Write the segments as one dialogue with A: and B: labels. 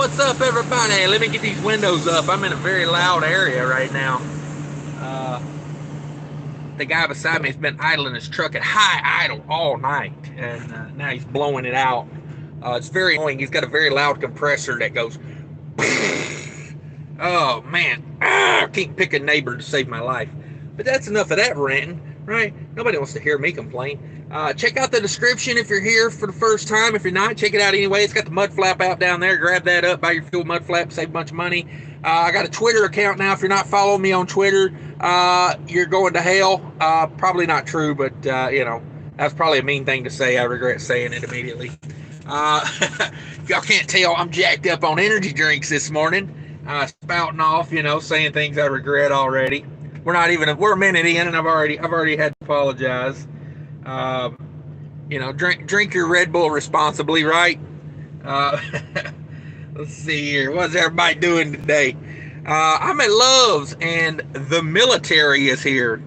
A: What's up, everybody? Let me get these windows up. I'm in a very loud area right now. Uh, the guy beside me has been idling his truck at high idle all night, and now he's blowing it out. It's very annoying. He's got a very loud compressor that goes. Oh man, I can't pick a neighbor to save my life. But that's enough of that ranting, right? Nobody wants to hear me complain. Check out the description if you're here for the first time. If you're not, check it out anyway. It's got the mud flap out down there. Grab that up, buy your fuel mud flap, save a bunch of money. I got a Twitter account now. If you're not following me on Twitter, you're going to hell. Probably not true, but that's probably a mean thing to say. I regret saying it immediately. If y'all can't tell, I'm jacked up on energy drinks this morning. Spouting off, saying things I regret already. We're a minute in, and I've already had to apologize. Drink your Red Bull responsibly, right? Let's see here. What's everybody doing today? I'm at Love's, and the military is here.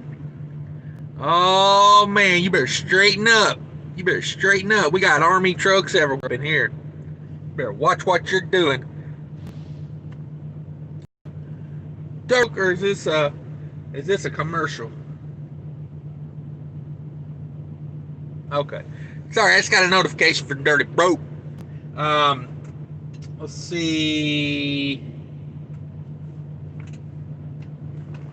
A: Oh man, you better straighten up. We got army trucks everywhere in here. You better watch what you're doing. Dope, or is this a commercial? Okay. Sorry, I just got a notification for Dirty Broke. Let's see.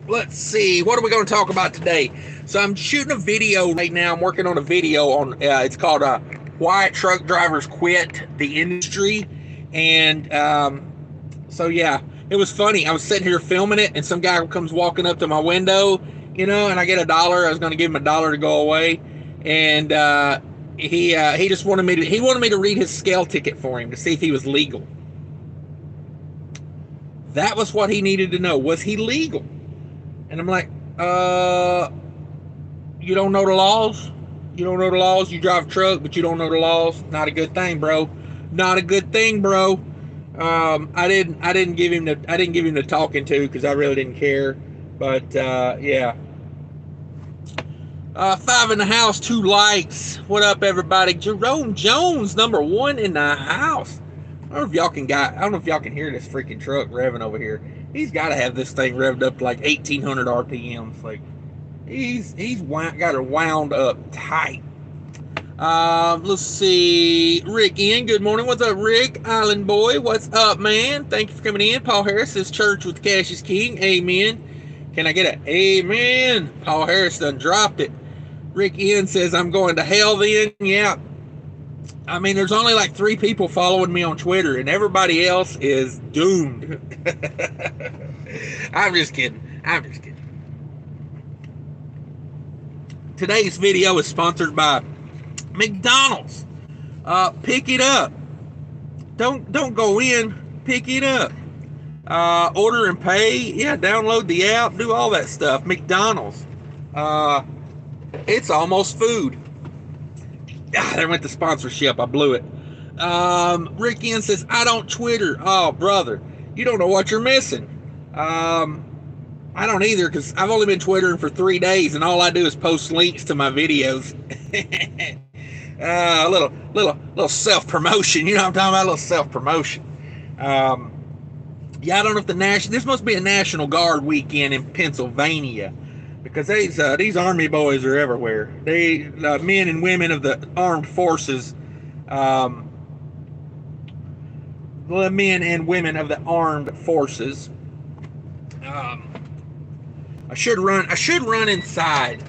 A: What are we going to talk about today? So I'm shooting a video right now. I'm working on a video on, it's called Why Truck Drivers Quit the Industry. And so, yeah, it was funny. I was sitting here filming it, and some guy comes walking up to my window, and I get $1. I was going to give him $1 to go away. And he just wanted me to read his scale ticket for him to see if he was legal. That was what he needed to know. Was he legal? And I'm like, you don't know the laws? You don't know the laws? You drive a truck, but you don't know the laws? Not a good thing, bro. Not a good thing, bro. I didn't give him the talking to because I really didn't care. But yeah. 5 in the house, 2 likes. What up, everybody? Jerome Jones, #1 in the house. I don't know if y'all can hear this freaking truck revving over here. He's got to have this thing revved up to like 1,800 RPMs. Like he's got it wound up tight. Let's see. Rick in. Good morning. What's up, Rick? Island boy. What's up, man? Thank you for coming in. Paul Harris says church with cash is king. Amen. Can I get an amen? Paul Harris done dropped it. Rick Ian says, I'm going to hell then. Yeah. I mean, there's only like 3 people following me on Twitter, and everybody else is doomed. I'm just kidding. Today's video is sponsored by McDonald's. Pick it up. Don't go in. Pick it up. Order and pay. Yeah, download the app. Do all that stuff. McDonald's. It's almost food. There went the sponsorship. I blew it. Rick Ian says, I don't Twitter. Oh, brother. You don't know what you're missing. I don't either because I've only been Twittering for 3 days and all I do is post links to my videos. A little self-promotion. You know what I'm talking about? A little self-promotion. Yeah, I don't know if this must be a National Guard weekend in Pennsylvania. Because these Army boys are everywhere. They men and women of the armed forces, men and women of the armed forces. I should run inside.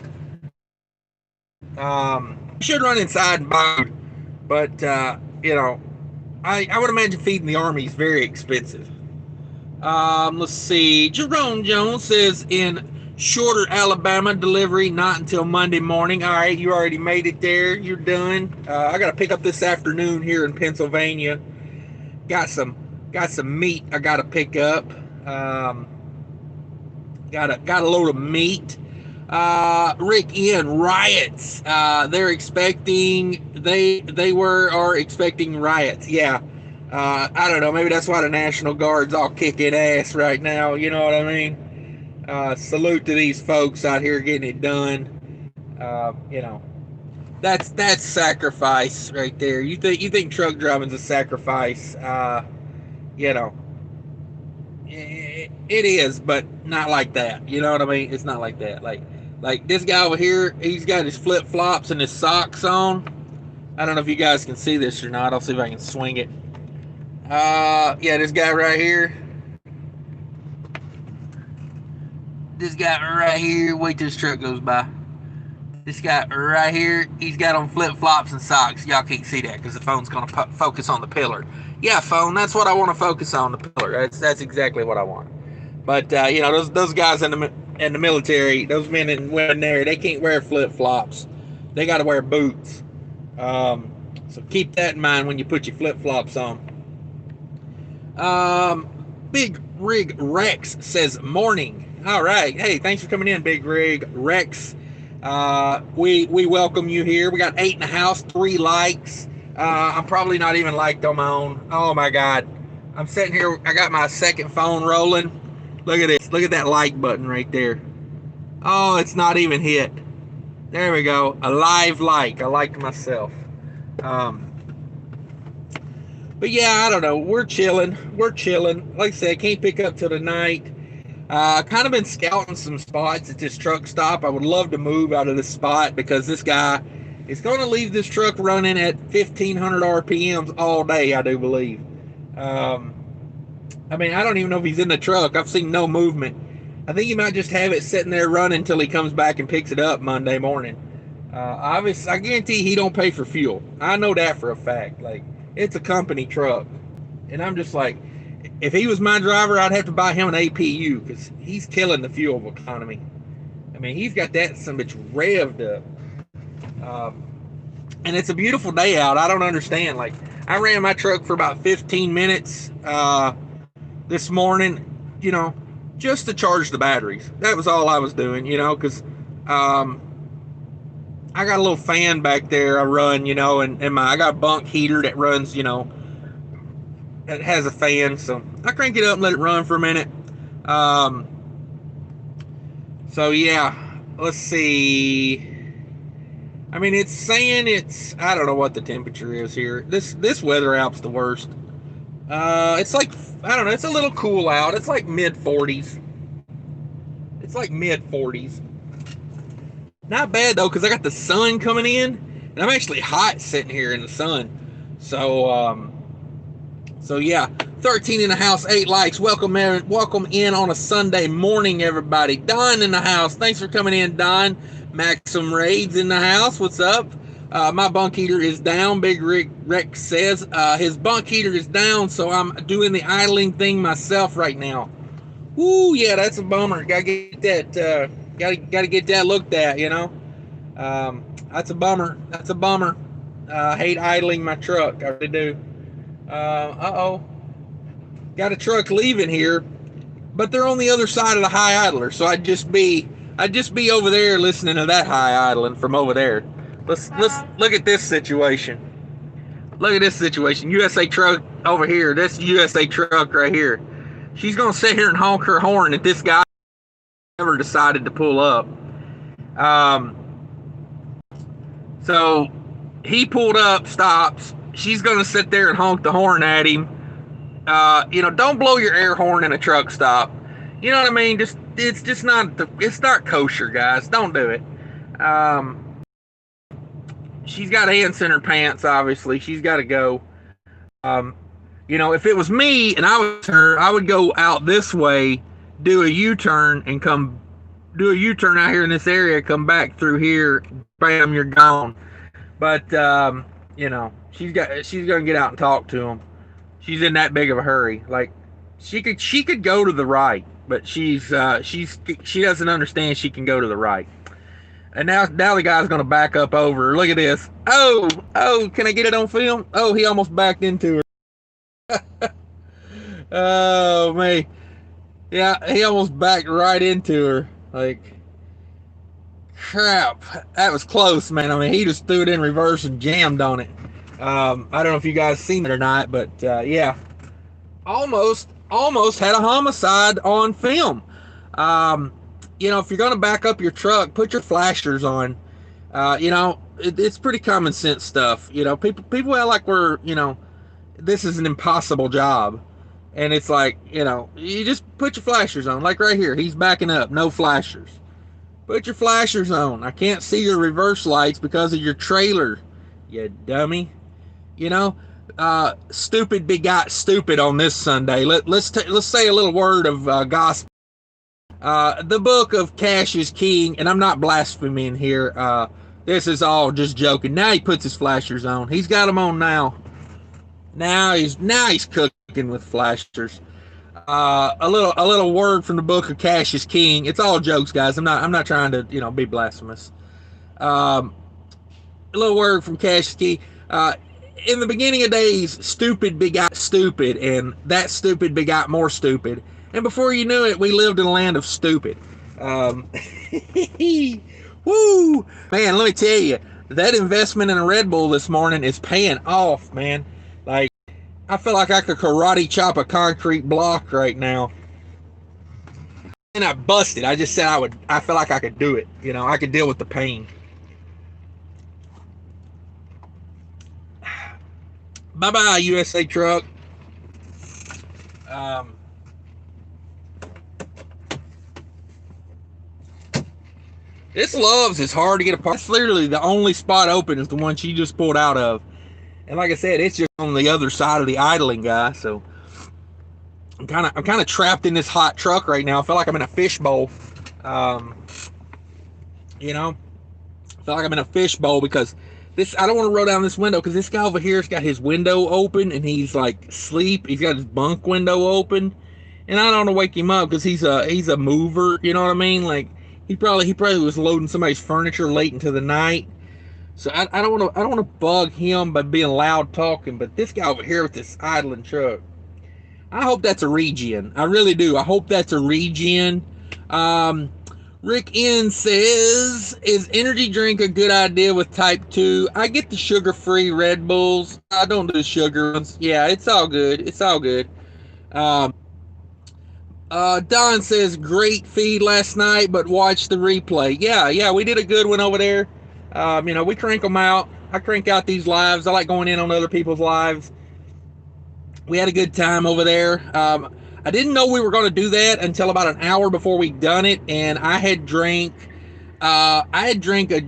A: And buy food, but I would imagine feeding the Army is very expensive. Let's see. Jerome Jones says in Shorter, Alabama, delivery not until Monday morning. All right, you already made it there. You're done. I got to pick up this afternoon here in Pennsylvania. Got some meat I got to pick up. Got a load of meat. Rick Ian, riots. They're expecting. Are expecting riots. Yeah. I don't know. Maybe that's why the National Guard's all kicking ass right now. You know what I mean? Salute to these folks out here getting it done. That's sacrifice right there. You think truck driving's a sacrifice? You know, it is, but not like that. You know what I mean? It's not like that. Like this guy over here, he's got his flip flops and his socks on. I don't know if you guys can see this or not. I'll see if I can swing it. Yeah, this guy right here. This guy right here. Wait till this truck goes by. This guy right here, he's got on flip flops and socks. Y'all can't see that because the phone's gonna focus on the pillar. Yeah, phone. That's what I want to focus on, the pillar. That's exactly what I want. But you know, those guys in the military, those men and women there, they can't wear flip flops. They got to wear boots. So keep that in mind when you put your flip flops on. Big Rig Rex says morning. All right. Hey, thanks for coming in, Big Rig Rex. We welcome you here. We got 8 in the house, 3 likes. I'm probably not even liked on my own. Oh my God. I'm sitting here. I got my second phone rolling. Look at this. Look at that like button right there. Oh, it's not even hit. There we go. A live like. I liked myself. But yeah, I don't know. We're chilling. We're chilling. Like I said, can't pick up till tonight. Kind of been scouting some spots at this truck stop. I would love to move out of this spot because this guy is going to leave this truck running at 1,500 RPMs all day, I do believe. I mean, I don't even know if he's in the truck. I've seen no movement. I think he might just have it sitting there running until he comes back and picks it up Monday morning. I guarantee he don't pay for fuel. I know that for a fact. Like, it's a company truck. And I'm just like, if he was my driver, I'd have to buy him an APU because he's killing the fuel economy. I mean, he's got that some bitch revved up. And it's a beautiful day out. I don't understand. Like, I ran my truck for about 15 minutes this morning, you know, just to charge the batteries. That was all I was doing, you know, because I got a little fan back there I run, you know, and I got a bunk heater that runs, you know, it has a fan, so I crank it up and let it run for a minute. So yeah, let's see. I mean, it's saying I don't know what the temperature is here. This weather app's the worst. It's like, I don't know, it's a little cool out. It's like mid 40s. It's like mid 40s. Not bad though, because I got the sun coming in, and I'm actually hot sitting here in the sun. So yeah, 13 in the house, 8 likes. Welcome in on a Sunday morning, everybody. Don in the house. Thanks for coming in, Don. Maxim Raids in the house. What's up? My bunk heater is down. Big Rex says his bunk heater is down, so I'm doing the idling thing myself right now. Ooh, yeah, that's a bummer. Gotta get that. Gotta get that looked at. You know, that's a bummer. That's a bummer. I hate idling my truck. I really do. Uh-oh. Got a truck leaving here, but they're on the other side of the high idler, so I'd just be over there listening to that high idling from over there. Let's look at this situation. Look at this situation. USA truck over here. This USA truck right here. She's gonna sit here and honk her horn at this guy never decided to pull up. So he pulled up, stops. She's gonna sit there and honk the horn at him. You know, don't blow your air horn in a truck stop. You know what I mean? It's not kosher, guys. Don't do it. She's got ants in her pants. Obviously, she's got to go. You know, if it was me and I was her, I would go out this way, do a U-turn, and do a U-turn out here in this area, come back through here, bam, you're gone. But you know, she's gonna get out and talk to him. She's in that big of a hurry. Like, she could go to the right, but she doesn't understand she can go to the right. And now the guy's gonna back up over her. Look at this. Oh, can I get it on film? Oh, he almost backed into her. Oh man. Yeah, he almost backed right into her. Like, crap. That was close, man. I mean, he just threw it in reverse and jammed on it. I don't know if you guys seen it or not, but yeah. Almost had a homicide on film. You know, if you're going to back up your truck, put your flashers on. You know, it's pretty common sense stuff. You know, people act like this is an impossible job. And it's like, you know, you just put your flashers on. Like right here, he's backing up, no flashers. Put your flashers on. I can't see your reverse lights because of your trailer, you dummy. You know, stupid begot stupid on this Sunday. Let's say a little word of gospel. The book of Cash is King, and I'm not blaspheming here. This is all just joking. Now he puts his flashers on. He's got them on now. Now he's cooking with flashers. A little word from the book of Cash is King. It's all jokes, guys. I'm not trying to be blasphemous. A little word from Cash is King. In the beginning of days, stupid begot stupid, and that stupid begot more stupid. And before you knew it, we lived in a land of stupid. Woo! Man, let me tell you, that investment in a Red Bull this morning is paying off, man. Like, I feel like I could karate chop a concrete block right now. And I busted. I just said I feel like I could do it. I could deal with the pain. Bye-bye, USA Truck. This Love's is hard to get apart. It's literally the only spot open is the one she just pulled out of. And like I said, it's just on the other side of the idling guy, so I'm kind of trapped in this hot truck right now. I feel like I'm in a fishbowl. I feel like I'm in a fishbowl because I don't want to roll down this window because this guy over here's got his window open and he's like asleep. He's got his bunk window open, and I don't want to wake him up because he's a mover. You know what I mean? Like he probably was loading somebody's furniture late into the night. So I don't want to bug him by being loud talking. But this guy over here with this idling truck, I hope that's a regen. I really do. I hope that's a regen. Rick N says, is energy drink a good idea with type 2? I get the sugar-free Red Bulls. I don't do the sugar ones. Yeah, it's all good. It's all good. Don says, great feed last night, but watch the replay. Yeah, we did a good one over there. We crank them out. I crank out these lives. I like going in on other people's lives. We had a good time over there. I didn't know we were going to do that until about an hour before we'd done it, and I had drank a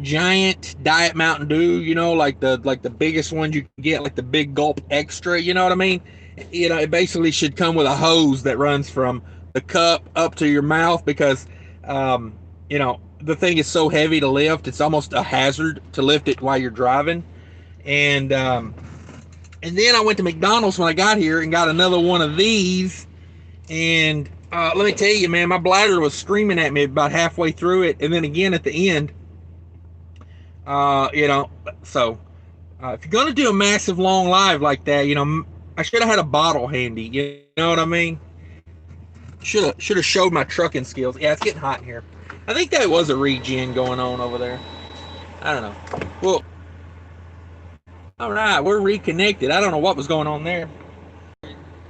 A: giant Diet Mountain Dew, like the biggest one you can get, like the big gulp extra, you know what I mean? It basically should come with a hose that runs from the cup up to your mouth because, the thing is so heavy to lift, it's almost a hazard to lift it while you're driving. And then I went to McDonald's when I got here and got another one of these. And let me tell you, man, my bladder was screaming at me about halfway through it, and then again at the end. So if you're gonna do a massive long live like that, I should have had a bottle handy. You know what I mean? Should have showed my trucking skills. Yeah, it's getting hot in here. I think that was a regen going on over there. I don't know. Well, all right, we're reconnected. I don't know what was going on there.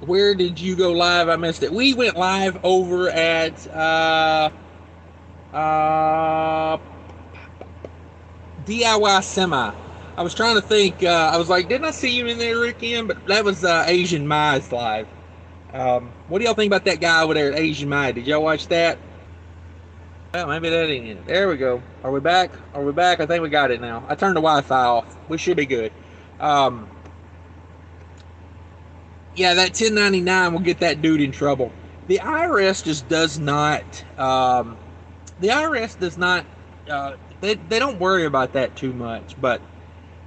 A: Where did you go live? I missed it. We went live over at DIY Semi. I was trying to think. I was like, didn't I see you in there, Rick? But that was Asian Mai's live. What do y'all think about that guy over there at Asian Mai? Did y'all watch that? Well, maybe that ain't it. There we go. Are we back? Are we back? I think we got it now. I turned the Wi-Fi off. We should be good. Yeah, that 1099 will get that dude in trouble. The IRS just does not. The IRS does not. They don't worry about that too much, but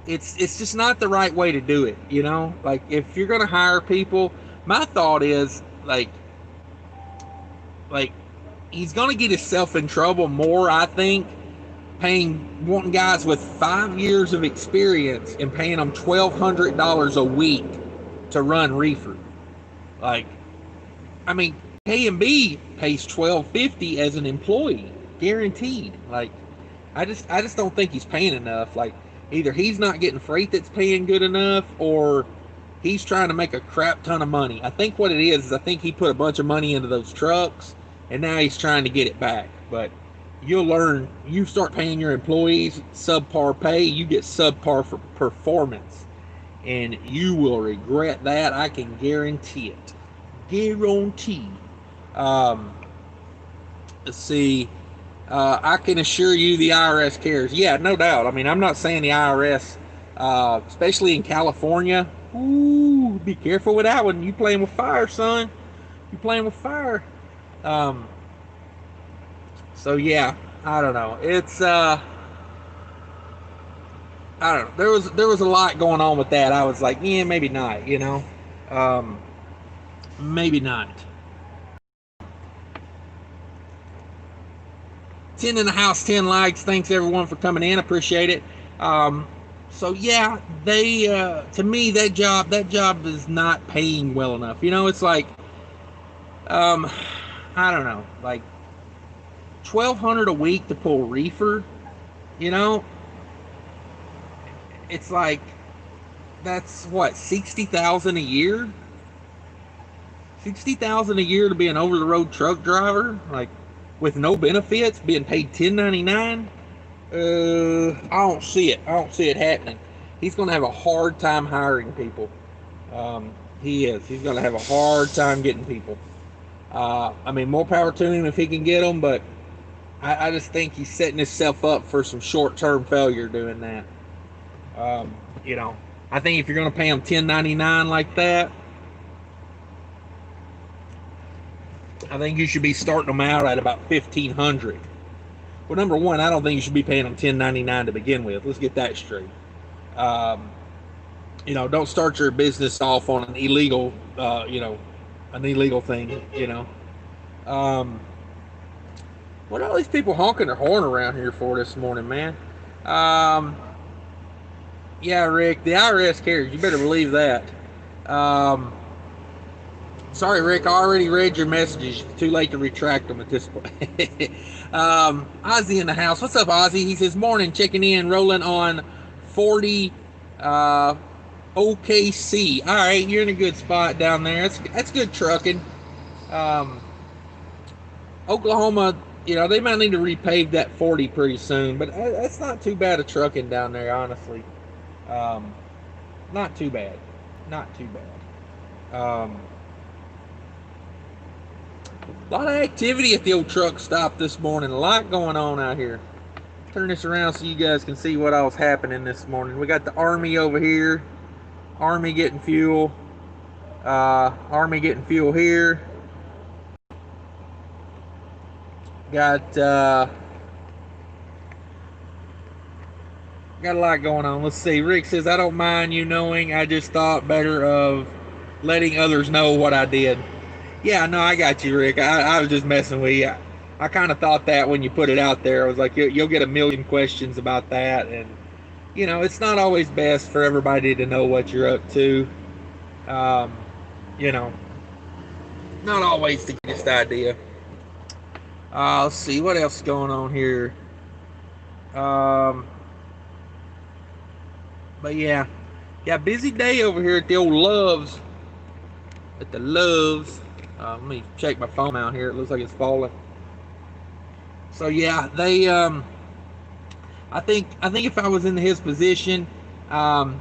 A: it's just not the right way to do it. Like if you're gonna hire people, my thought is like he's gonna get himself in trouble more. I think wanting guys with 5 years of experience and paying them $1,200 a week to run reefer. K&B pays $12.50 as an employee, guaranteed. I just don't think he's paying enough. Either he's not getting freight that's paying good enough, or he's trying to make a crap ton of money. I think what it is I think he put a bunch of money into those trucks, and now he's trying to get it back. But you'll learn, you start paying your employees subpar pay, you get subpar for performance. And you will regret that, I can guarantee it. Guarantee. Um, let's see. I can assure you the IRS cares. Yeah, no doubt. I mean, I'm not saying the IRS, especially in California. Ooh, be careful with that one. You playing with fire, son. You playing with fire. Um, so yeah, I don't know. It's I don't know. There was a lot going on with that. I was like, yeah, maybe not. Um, maybe not. 10 in the house, 10 likes. Thanks everyone for coming in. Appreciate it. Um, so yeah, they to me that job is not paying well enough. It's like um, I don't know, like 1,200 a week to pull reefer. You know, it's like that's what 60,000 a year. 60,000 a year to be an over the road truck driver, like with no benefits, being paid 1099. I don't see it. I don't see it happening. He's going to have a hard time hiring people. He is. He's going to have a hard time getting people. I mean, more power to him if he can get them, but I just think he's setting himself up for some short-term failure doing that. Um, you know, I think if you're going to pay him 1099 like that, I think you should be starting them out at about 1,500. Well, number one, I don't think you should be paying them 1099 to begin with. Let's get that straight. Um, don't start your business off on an illegal thing. Um, what are all these people honking their horn around here for this morning, man? Um, yeah, Rick, the IRS cares. You better believe that. Um, Sorry, Rick. I already read your messages. Too late to retract them at this point. Ozzy in the house. What's up, Ozzy? He says, morning, checking in, rolling on 40 uh, OKC. All right, you're in a good spot down there. That's good trucking. Um, Oklahoma, they might need to repave that 40 pretty soon, but that's not too bad of trucking down there, honestly. Um, not too bad. Not too bad. A lot of activity at the old truck stop this morning. A lot going on out here. Turn this around so you guys can see what else happening this morning. We got the Army over here. Army getting fuel. Army getting fuel here. Got a lot going on. Let's see. Rick says, I don't mind you knowing. I just thought better of letting others know what I did. Yeah, no, I got you, Rick. I was just messing with you. I kind of thought that when you put it out there. I was like, you'll get a million questions about that. And, it's not always best for everybody to know what you're up to. Um, you know, not always the greatest idea. Let's see, what else is going on here? But yeah, busy day over here at the old Loves. At the Loves. Let me check my phone out here. It looks like it's falling. So yeah, they. I think if I was in his position, I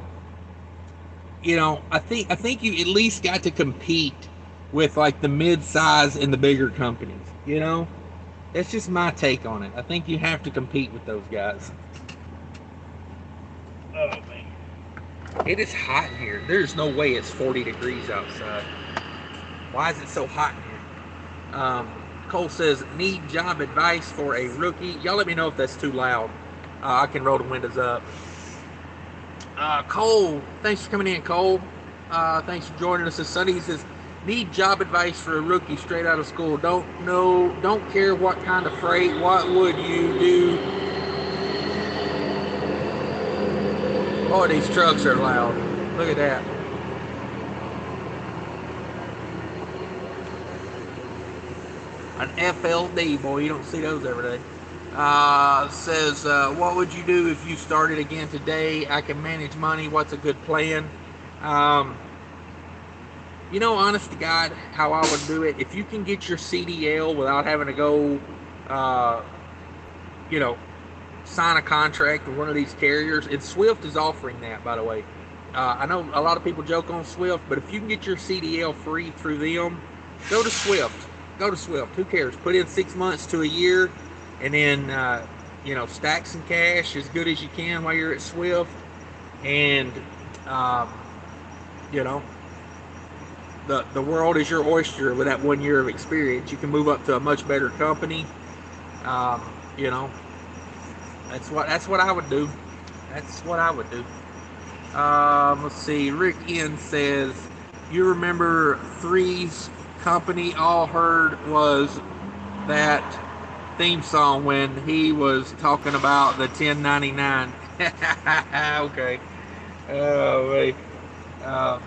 A: think you at least got to compete with like the mid-size and the bigger companies. That's just my take on it. I think you have to compete with those guys. Oh man, it is hot here. There's no way it's 40 degrees outside. Why is it so hot in here? Cole says, need job advice for a rookie. Y'all let me know if that's too loud. I can roll the windows up. Cole, thanks for coming in, Cole. Thanks for joining us this Sunday. He says, need job advice for a rookie straight out of school. Don't care what kind of freight. What would you do? Oh, these trucks are loud. Look at that. An FLD, boy, you don't see those every day. Says, what would you do if you started again today? I can manage money. What's a good plan? Honest to God, how I would do it, if you can get your CDL without having to go, sign a contract with one of these carriers, and Swift is offering that, by the way. I know a lot of people joke on Swift, but if you can get your CDL free through them, Go to Swift. Go to Swift. Who cares? Put in 6 months to a year, and then stack some cash as good as you can while you're at Swift, and um, you know the world is your oyster with that 1 year of experience. You can move up to a much better company. Um, you know, that's what I would do. That's what I would do. Let's see. Rick N says, "You remember Three's company all heard was that theme song when he was talking about the 1099." Okay. Oh wait. Um,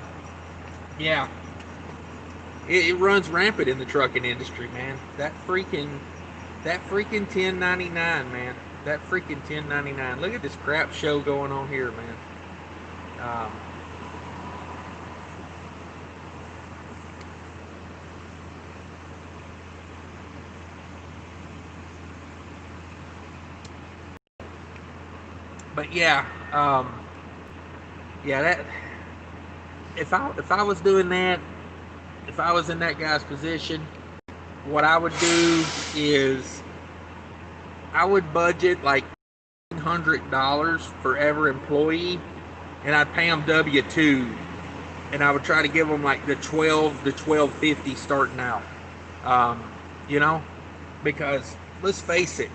A: yeah. It runs rampant in the trucking industry, man. That freaking 1099, man. That freaking 1099. Look at this crap show going on here, man. Um, but yeah, yeah. That if I was doing that, if I was in that guy's position, what I would do is I would budget like $100 for every employee, and I'd pay them W-2, and I would try to give them like the 12 to 1250 starting out. Um, you know, because let's face it,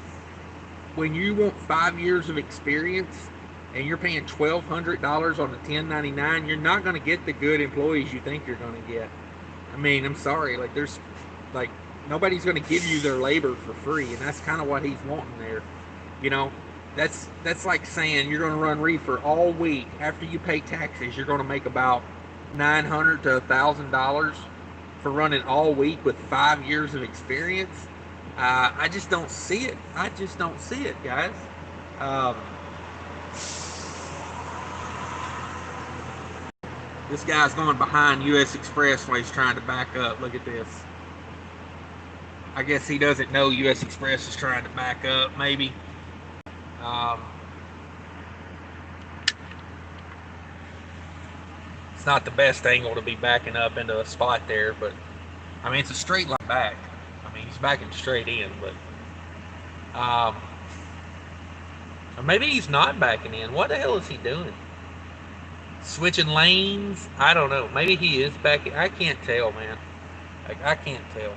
A: when you want 5 years of experience and you're paying $1,200 on a 1099, you're not going to get the good employees you think you're going to get. I mean, I'm sorry, like nobody's going to give you their labor for free, and that's kind of what he's wanting there. You know, that's like saying you're going to run reefer all week. After you pay taxes, you're going to make about $900 to $1,000 for running all week with 5 years of experience. I just don't see it. I just don't see it, guys. Um, this guy's going behind U.S. Express while he's trying to back up. Look at this. I guess he doesn't know U.S. Express is trying to back up, maybe. Um, it's not the best angle to be backing up into a spot there, but I mean, it's a straight line back. I mean, he's backing straight in, but or maybe he's not backing in. What the hell is he doing? Switching lanes? I don't know. Maybe he is backing. I can't tell, man. Like, I can't tell.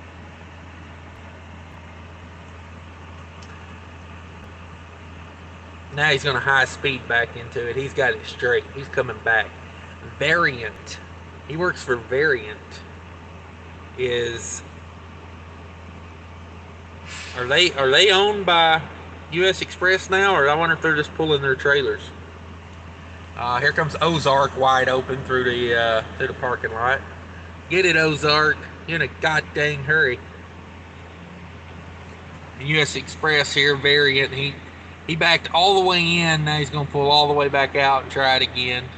A: Now he's going to high speed back into it. He's got it straight. He's coming back. Variant. He works for Variant. Are they owned by U.S. Express now, or I wonder if they're just pulling their trailers? Here comes Ozark wide open through the parking lot. Get it, Ozark! In a goddamn hurry. U.S. Express here, Variant. He backed all the way in. Now he's gonna pull all the way back out and try it again.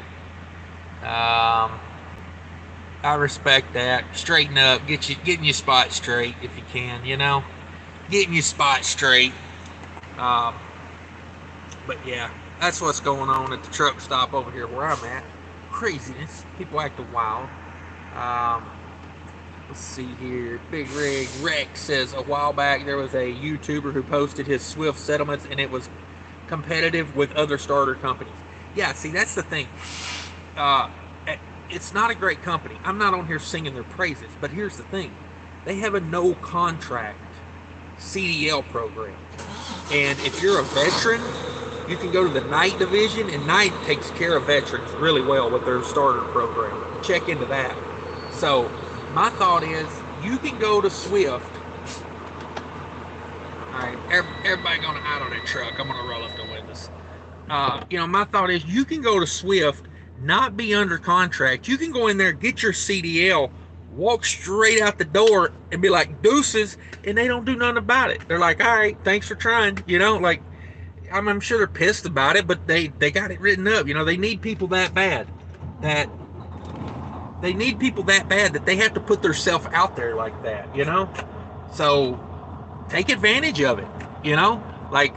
A: I respect that. Straighten up. Getting your spot straight if you can. You know, getting your spot straight. Um, but yeah, that's what's going on at the truck stop over here where I'm at. Craziness. People acting wild. Let's see here. Big Rig Rex says a while back there was a YouTuber who posted his Swift settlements and it was competitive with other starter companies. Yeah, see, that's the thing. It's not a great company. I'm not on here singing their praises, but here's the thing. They have a no contract CDL program. And if you're a veteran, you can go to the night division, and night takes care of veterans really well with their starter program. Check into that. So my thought is you can go to Swift. All right, everybody going out on that truck. I'm going to roll up the windows. My thought is you can go to Swift, not be under contract. You can go in there, get your CDL, walk straight out the door and be like, deuces, and they don't do nothing about it. They're like, all right, thanks for trying. Like, I'm sure they're pissed about it, but they got it written up. They need people that bad that they have to put themselves out there like that, So take advantage of it, Like,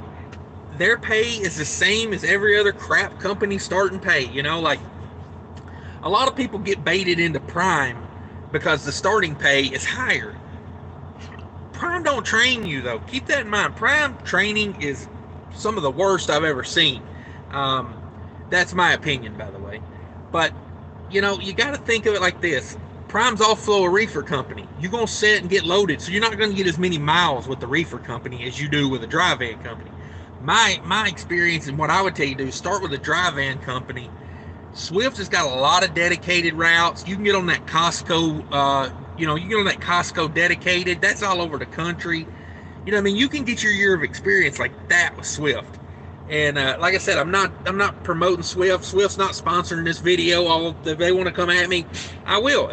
A: their pay is the same as every other crap company starting pay, Like, a lot of people get baited into Prime because the starting pay is higher. Prime don't train you, though. Keep that in mind. Prime training is some of the worst I've ever seen. That's my opinion, by the way. But, you got to think of it like this. Prime's offload a reefer company. You're going to sit and get loaded, so you're not going to get as many miles with the reefer company as you do with a dry van company. My experience and what I would tell you to do is start with a dry van company. Swift has got a lot of dedicated routes. You can get on that Costco, you can get on that Costco dedicated. That's all over the country. You can get your year of experience like that with Swift. And like I said, I'm not promoting Swift. Swift's not sponsoring this video. If they want to come at me, I will.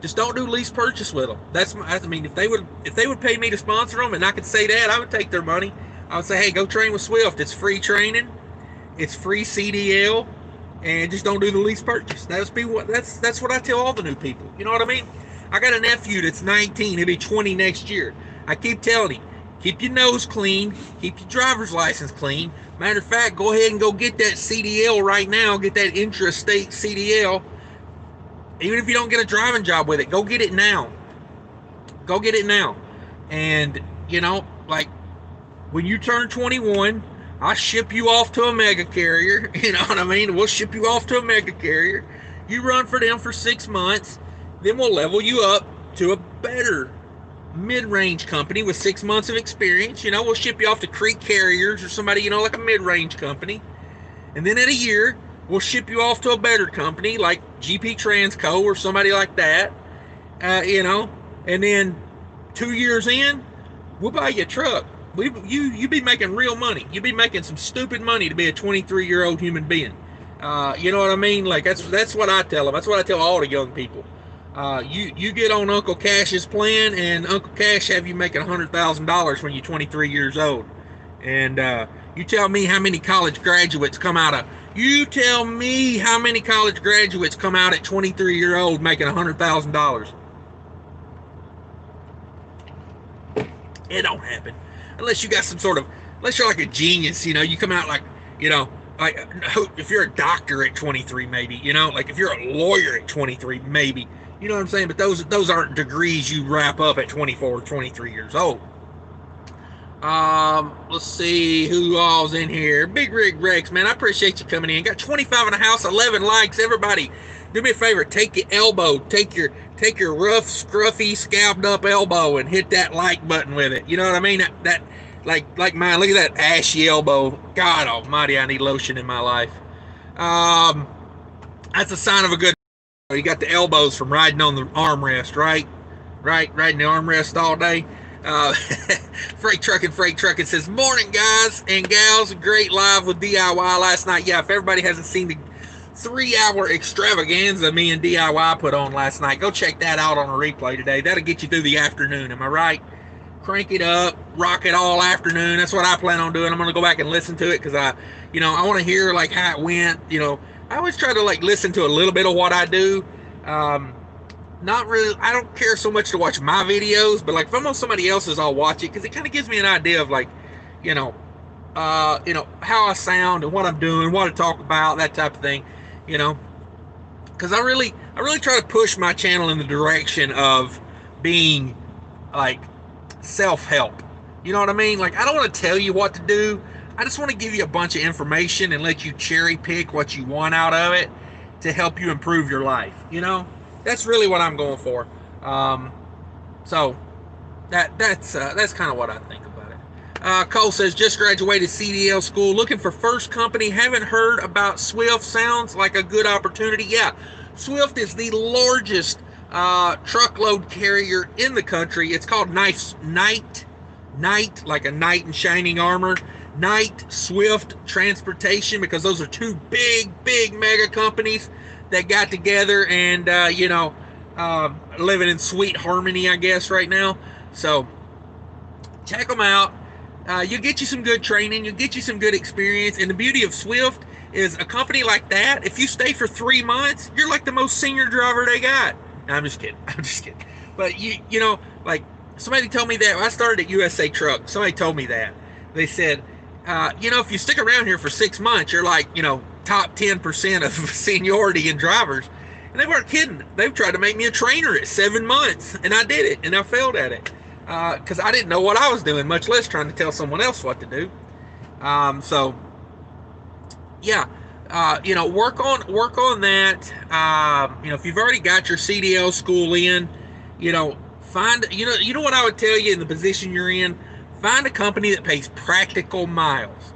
A: Just don't do lease purchase with them. If they would pay me to sponsor them, and I could say that, I would take their money. I would say, hey, go train with Swift. It's free training. It's free CDL. And just don't do the lease purchase. That's what I tell all the new people. You know what I mean? I got a nephew that's 19. He'll be 20 next year. I keep telling him, keep your nose clean, keep your driver's license clean. Matter of fact, go ahead and go get that CDL right now. Get that intrastate CDL. Even if you don't get a driving job with it, go get it now. Go get it now. And, when you turn 21, I'll ship you off to a mega carrier. You know what I mean? We'll ship you off to a mega carrier. You run for them for 6 months. Then we'll level you up to a better mid-range company with 6 months of experience. We'll ship you off to Creek Carriers or somebody, like a mid-range company. And then in a year, we'll ship you off to a better company like GP Transco or somebody like that. And then 2 years in, we'll buy you a truck. You be making real money. You be making some stupid money to be a 23-year-old human being. You know what I mean? Like that's what I tell them. That's what I tell all the young people. You get on Uncle Cash's plan, and Uncle Cash have you making $100,000 when you're 23 years old. And you tell me how many college graduates come out at 23-year-old making $100,000. It don't happen. Unless you got unless you're like a genius, you come out like if you're a doctor at 23, maybe, like if you're a lawyer at 23, maybe, you know what I'm saying? But those aren't degrees you wrap up at 24 or 23 years old. Let's see who all's in here. Big Rig Rex, man, I appreciate you coming in. Got 25 in the house, 11 likes. Everybody, do me a favor, take your elbow, take your rough, scruffy, scalped up elbow and hit that like button with it. You know what I mean? That like mine. Look at that ashy elbow. God almighty, I need lotion in my life. That's a sign of a good. You got the elbows from riding on the armrest, right? Riding the armrest all day. Freight Trucking says, morning guys and gals, great live with DIY last night. Yeah, if everybody hasn't seen the 3-hour extravaganza me and DIY put on last night, go check that out on a replay today. That'll get you through the afternoon, am I right? Crank it up, rock it all afternoon. That's what I plan on doing. I'm going to go back and listen to it because I want to hear like how it went. I always try to like listen to a little bit of what I do. Not really, I don't care so much to watch my videos, but like if I'm on somebody else's, I'll watch it because it kind of gives me an idea of like, how I sound and what I'm doing, what I talk about, that type of thing, because I really try to push my channel in the direction of being like self-help. You know what I mean? Like I don't want to tell you what to do. I just want to give you a bunch of information and let you cherry pick what you want out of it to help you improve your life. That's really what I'm going for. So that's kind of what I think about it. Cole says, just graduated CDL school, looking for first company. Haven't heard about Swift. Sounds like a good opportunity. Yeah, Swift is the largest truckload carrier in the country. It's called Knight, like a knight in shining armor. Knight Swift Transportation, because those are two big mega companies that got together and living in sweet harmony, I guess, right now. So check them out. You'll get you some good training, you'll get you some good experience. And the beauty of Swift is a company like that, if you stay for 3 months, you're like the most senior driver they got. No, I'm just kidding. But like somebody told me that when I started at USA Truck, somebody told me that. They said, if you stick around here for 6 months, you're like, top 10% of seniority in drivers. And they weren't kidding. They've tried to make me a trainer at 7 months, and I did it, and I failed at it because I didn't know what I was doing, much less trying to tell someone else what to do. So, yeah, work on that. If you've already got your CDL school in, find what I would tell you in the position you're in. Find a company that pays practical miles.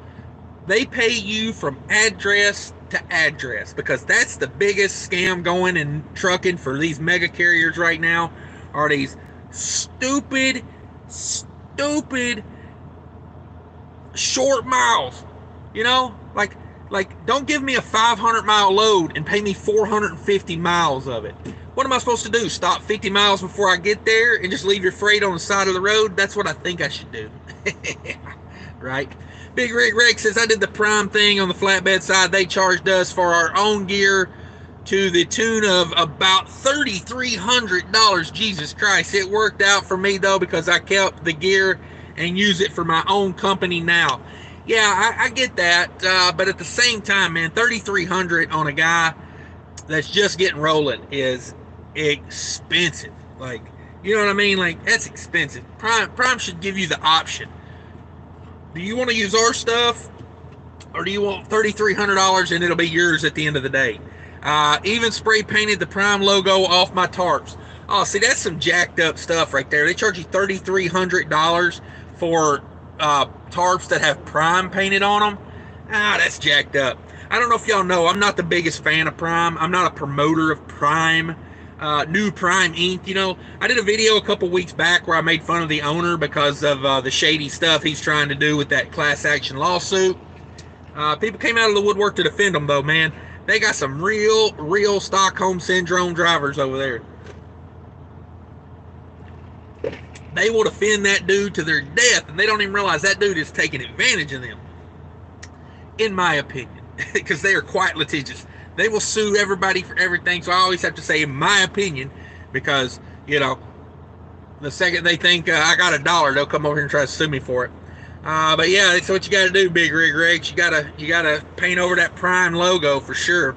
A: They pay you from address to address, because that's the biggest scam going in trucking for these mega carriers right now, are these stupid short miles. Like don't give me a 500-mile load and pay me 450 miles of it. What am I supposed to do? Stop 50 miles before I get there and just leave your freight on the side of the road? That's what I think I should do. Right? Big Rig Rick says, I did the Prime thing on the flatbed side. They charged us for our own gear to the tune of about $3,300. Jesus Christ. It worked out for me, though, because I kept the gear and use it for my own company now. Yeah, I get that. But at the same time, man, $3,300 on a guy that's just getting rolling is expensive. Like, you know what I mean? Like, that's expensive. Prime should give you the option. Do you want to use our stuff, or do you want $3,300 and it'll be yours at the end of the day? Even spray painted the Prime logo off my tarps. Oh, see, that's some jacked up stuff right there. They charge you $3,300 for tarps that have Prime painted on them. That's jacked up. I don't know if y'all know, I'm not the biggest fan of Prime. I'm not a promoter of Prime. New Prime ink. I did a video a couple weeks back where I made fun of the owner because of the shady stuff he's trying to do with that class action lawsuit. People came out of the woodwork to defend him, though, man. They got some real Stockholm Syndrome drivers over there. They will defend that dude to their death, and they don't even realize that dude is taking advantage of them, in my opinion, because they are quite litigious. They will sue everybody for everything, so I always have to say, in my opinion, because, the second they think I got $1, they'll come over here and try to sue me for it. But yeah, that's what you got to do, Big Rig Rex. You gotta paint over that Prime logo for sure.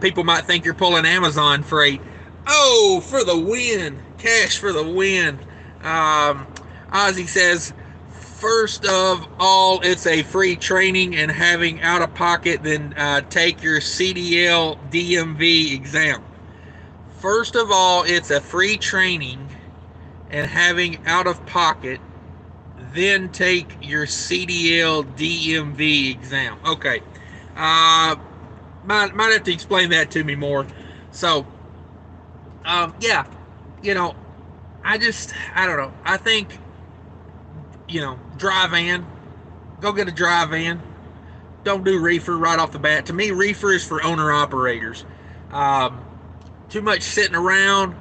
A: People might think you're pulling Amazon freight. Oh, for the win! Cash for the win. Ozzy says, first of all, it's a free training and having out of pocket, then take your CDL DMV exam. First of all, it's a free training and having out of pocket, then take your CDL DMV exam. Okay. Might have to explain that to me more. So, yeah, I don't know. I think, dry van. Go get a dry van. Don't do reefer right off the bat. To me, reefer is for owner-operators. Too much sitting around.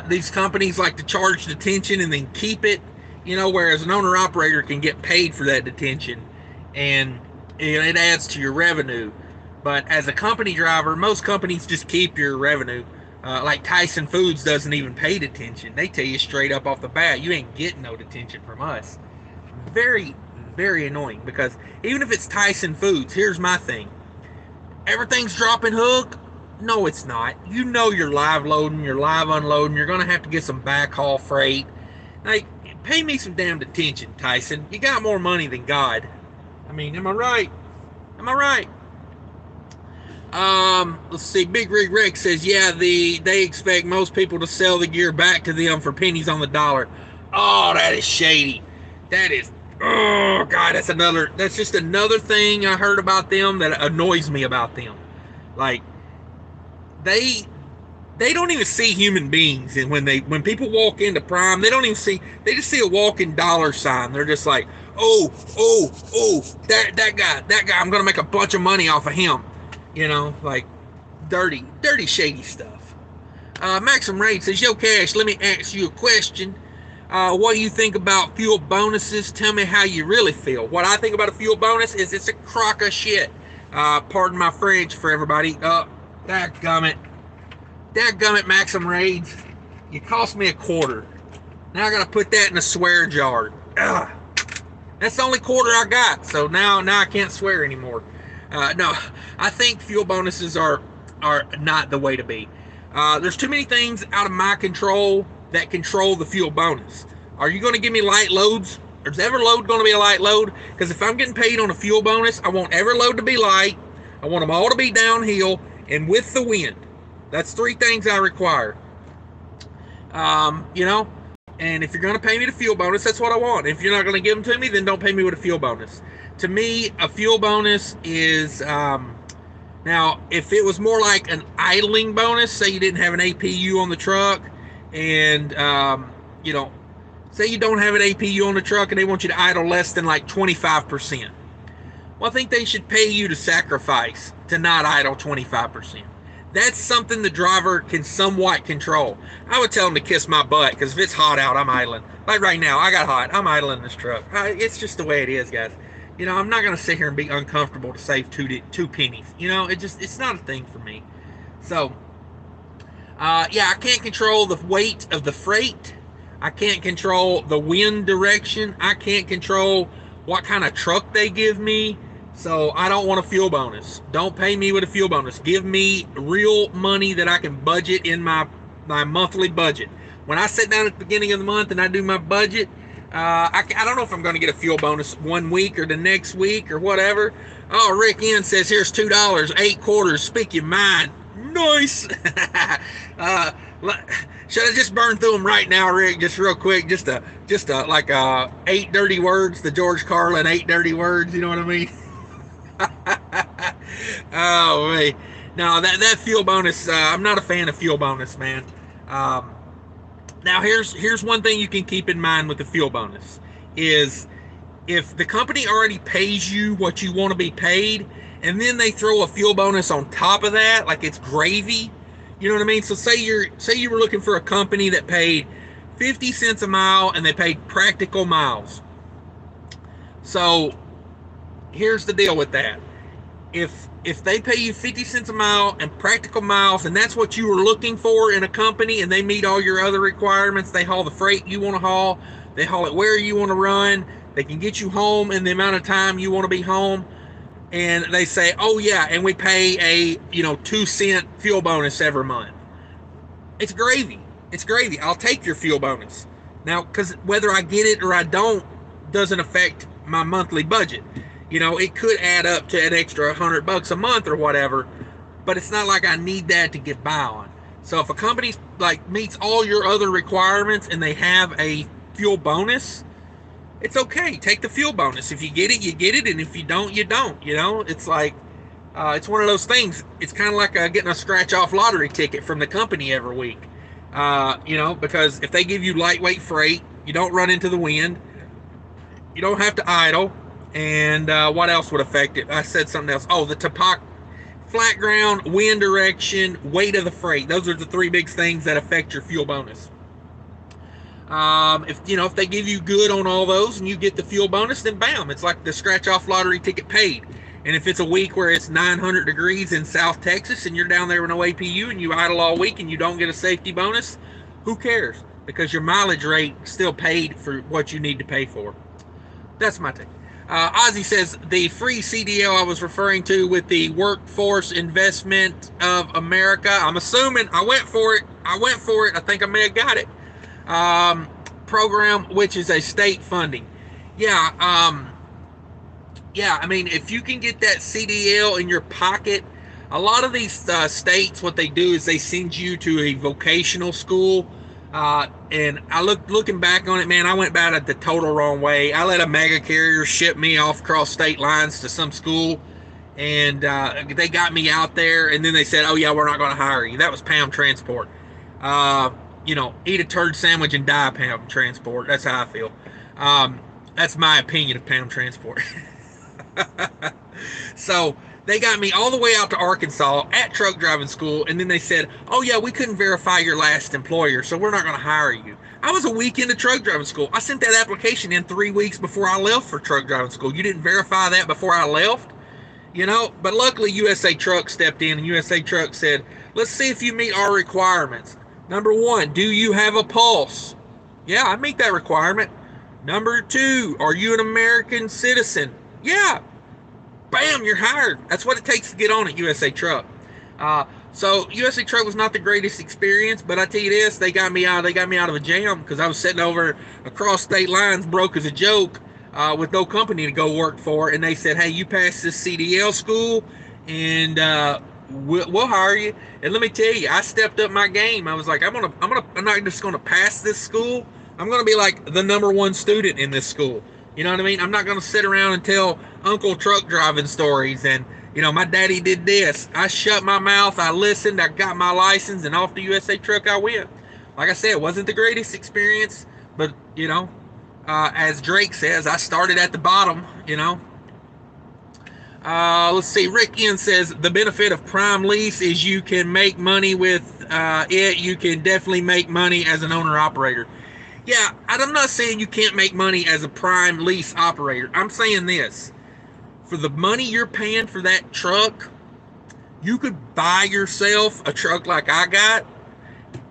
A: These companies like to charge detention and then keep it, whereas an owner-operator can get paid for that detention, and it adds to your revenue. But as a company driver, most companies just keep your revenue. Like Tyson Foods doesn't even pay detention. They tell you straight up off the bat, you ain't getting no detention from us. Very, very annoying, because even if it's Tyson Foods, here's my thing. Everything's dropping hook? No, it's not. You're live loading, you're live unloading, you're going to have to get some backhaul freight. Like, pay me some damn detention, Tyson. You got more money than God. I mean, am I right? Am I right? Let's see. Big Rig Rex says, yeah, they expect most people to sell the gear back to them for pennies on the dollar. Oh, that is shady. That is, oh God, that's just another thing I heard about them that annoys me about them. Like, they don't even see human beings, and when people walk into Prime, they just see a walking dollar sign. They're just like, oh, that guy, I'm gonna make a bunch of money off of him. Like dirty, shady stuff. Maxim Raid says, yo, Cash, let me ask you a question. What do you think about fuel bonuses? Tell me how you really feel. What I think about a fuel bonus is it's a crock of shit. Pardon my French for everybody. Dadgummit, Maxim Raids. You cost me $0.25. Now I gotta put that in a swear jar. Ugh. That's the only quarter I got, so now I can't swear anymore. No, I think fuel bonuses are are not the way to be. There's too many things out of my control that control the fuel bonus. Are you going to give me light loads? Is every load going to be a light load? Because if I'm getting paid on a fuel bonus, I want every load to be light. I want them all to be downhill and with the wind. That's 3 things I require. You know, and if you're going to pay me the fuel bonus, that's what I want. If you're not going to give them to me, then don't pay me with a fuel bonus. To me, a fuel bonus is, now, if it was more like an idling bonus, say you didn't have an APU on the truck, and, you know, say you don't have an APU on the truck and they want you to idle less than like 25%. Well, I think they should pay you to sacrifice to not idle 25%. That's something the driver can somewhat control. I would tell them to kiss my butt, because if it's hot out, I'm idling. Like right now, I got hot. I'm idling this truck. It's just the way it is, guys. You know, I'm not going to sit here and be uncomfortable to save two pennies. You know, it's not a thing for me. So, yeah, I can't control the weight of the freight. I can't control the wind direction. I can't control what kind of truck they give me. So I don't want a fuel bonus. Don't pay me with a fuel bonus. Give me real money that I can budget in my monthly budget. When I sit down at the beginning of the month and I do my budget, I don't know if I'm going to get a fuel bonus 1 week or the next week or whatever. Oh, Rick N says, here's $2, 8 quarters, speak your mind. Nice. Should I just burn through them right now, Rick? Just real quick, just like 8 dirty words, the George Carlin 8 dirty words. You know what I mean? Oh, man. No, that fuel bonus, I'm not a fan of fuel bonus, man. Now, here's one thing you can keep in mind with the fuel bonus is if the company already pays you what you want to be paid, and then they throw a fuel bonus on top of that, like it's gravy, you know what I mean? So say you were looking for a company that paid 50 cents a mile and they paid practical miles. So here's the deal with that. If they pay you 50 cents a mile and practical miles, and that's what you were looking for in a company, and they meet all your other requirements, they haul the freight you want to haul, they haul it where you want to run, they can get you home in the amount of time you want to be home, and they say, oh yeah, and we pay a 2-cent fuel bonus every month. It's gravy. It's gravy. I'll take your fuel bonus. Now, because whether I get it or I don't doesn't affect my monthly budget. You know, it could add up to an extra $100 a month or whatever, but it's not like I need that to get by on. So if a company like meets all your other requirements and they have a fuel bonus, it's okay. Take the fuel bonus. If you get it, you get it, and if you don't, you don't. You know, it's like it's one of those things. It's kind of like getting a scratch-off lottery ticket from the company every week. You know, because if they give you lightweight freight, you don't run into the wind, you don't have to idle. And what else would affect it? I said something else. Oh, the topography, flat ground, wind direction, weight of the freight. Those are the 3 big things that affect your fuel bonus. If they give you good on all those and you get the fuel bonus, then bam, it's like the scratch-off lottery ticket paid. And if it's a week where it's 900 degrees in South Texas and you're down there with no APU and you idle all week and you don't get a safety bonus, who cares? Because your mileage rate still paid for what you need to pay for. That's my take. Ozzy says, the free CDL I was referring to with the Workforce Investment of America. I'm assuming I went for it. I think I may have got it. Program, which is a state funding. Yeah, I mean, if you can get that CDL in your pocket, a lot of these states, what they do is they send you to a vocational school. And I looking back on it, man, I went about it the total wrong way. I let a mega carrier ship me off across state lines to some school, and they got me out there, and then they said, oh yeah, we're not going to hire you. That was Pound Transport. Eat a turd sandwich and die, Pound Transport. That's how I feel. That's my opinion of Pound Transport. So they got me all the way out to Arkansas at truck driving school, and then they said, oh yeah, we couldn't verify your last employer, so we're not going to hire you. I was a week into truck driving school. I sent that application in 3 weeks before I left for truck driving school. You didn't verify that before I left? But luckily USA Truck stepped in, and USA Truck said, let's see if you meet our requirements. Number 1, do you have a pulse? Yeah, I meet that requirement. Number 2, are you an American citizen? Yeah. Bam, you're hired. That's what it takes to get on at USA Truck. So USA Truck was not the greatest experience, but I tell you this, they got me out. They got me out of a jam because I was sitting over across state lines, broke as a joke, with no company to go work for, and they said, "Hey, you passed this CDL school, and we'll hire you." And let me tell you, I stepped up my game. I was like, I'm not just gonna pass this school. I'm gonna be like the number one student in this school. You know what I mean? I'm not gonna sit around and tell Uncle Truck driving stories and, you know, my daddy did this. I shut my mouth. I listened. I got my license, and off to USA Truck I went. Like I said, it wasn't the greatest experience, but, you know, as Drake says, I started at the bottom, you know. Let's see. Rick Ian says the benefit of prime lease is you can make money with it. You can definitely make money as an owner operator. Yeah, I'm not saying you can't make money as a prime lease operator. I'm saying this. For the money you're paying for that truck, you could buy yourself a truck like I got,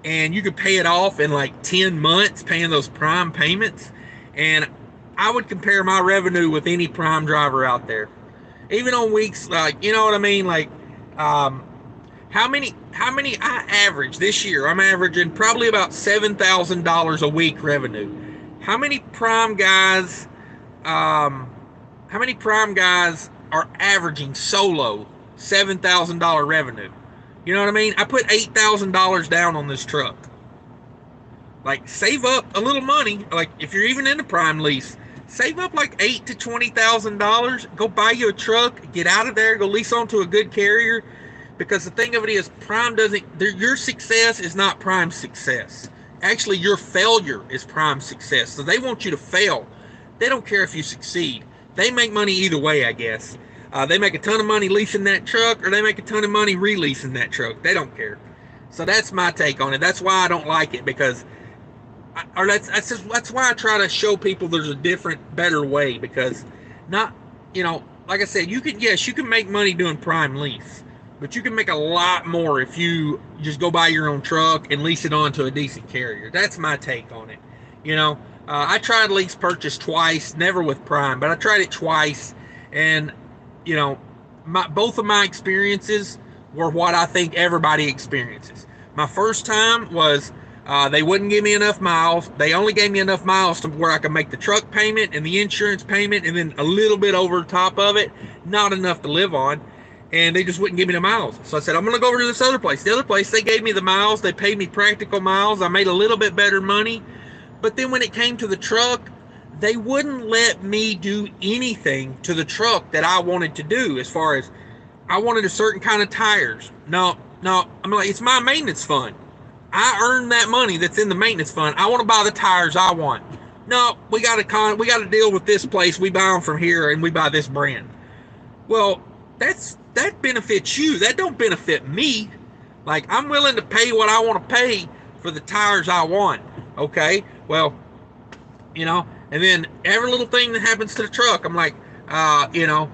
A: and you could pay it off in like 10 months, paying those prime payments. And I would compare my revenue with any prime driver out there. Even on weeks like, you know what I mean? Like, how many I average this year? I'm averaging probably about $7,000 a week revenue. How many prime guys, are averaging solo $7,000 revenue? You know what I mean? I put $8,000 down on this truck. Like, save up a little money. Like, if you're even in a prime lease, save up like $8,000 to $20,000. Go buy you a truck. Get out of there. Go lease onto a good carrier. Because the thing of it is, prime doesn't. Your success is not prime success. Actually, your failure is prime success. So they want you to fail. They don't care if you succeed. They make money either way, I guess. They make a ton of money leasing that truck, or they make a ton of money releasing that truck. They don't care. So that's my take on it. That's why I don't like it, because, that's why I try to show people there's a different, better way. Because, not, you know, like I said, you can make money doing prime lease, but you can make a lot more if you just go buy your own truck and lease it on to a decent carrier. That's my take on it. You know, I tried lease purchase twice, never with prime, but I tried it twice, and, you know, both of my experiences were what I think everybody experiences. My first time was they wouldn't give me enough miles. They only gave me enough miles to where I could make the truck payment and the insurance payment, and then a little bit over top of it, not enough to live on. And they just wouldn't give me the miles. So I said, I'm going to go over to this other place. The other place, they gave me the miles. They paid me practical miles. I made a little bit better money. But then when it came to the truck, they wouldn't let me do anything to the truck that I wanted to do. As far as, I wanted a certain kind of tires. No. I'm like, it's my maintenance fund. I earned that money that's in the maintenance fund. I want to buy the tires I want. No, we got to deal with this place. We buy them from here, and we buy this brand. Well, that benefits you. That don't benefit me. Like, I'm willing to pay what I want to pay for the tires I want. Okay, well, you know, and then every little thing that happens to the truck, I'm like, you know,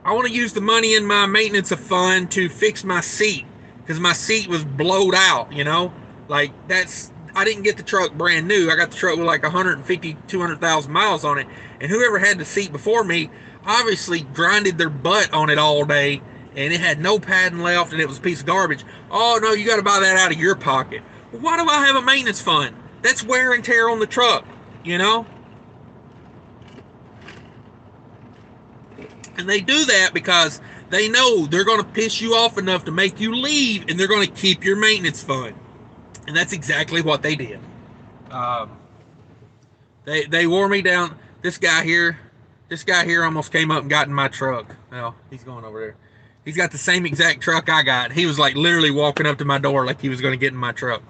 A: I want to use the money in my maintenance fund to fix my seat, because my seat was blowed out, you know. Like, I didn't get the truck brand new. I got the truck with like 150, 200,000 miles on it, and whoever had the seat before me obviously grinded their butt on it all day, and it had no padding left, and it was a piece of garbage. Oh, no, you got to buy that out of your pocket. Well, why do I have a maintenance fund? That's wear and tear on the truck, you know? And they do that because they know they're going to piss you off enough to make you leave, and they're going to keep your maintenance fund. And that's exactly what they did. They wore me down. This guy here almost came up and got in my truck. Well, he's going over there. He's got the same exact truck I got. He was like literally walking up to my door like he was going to get in my truck.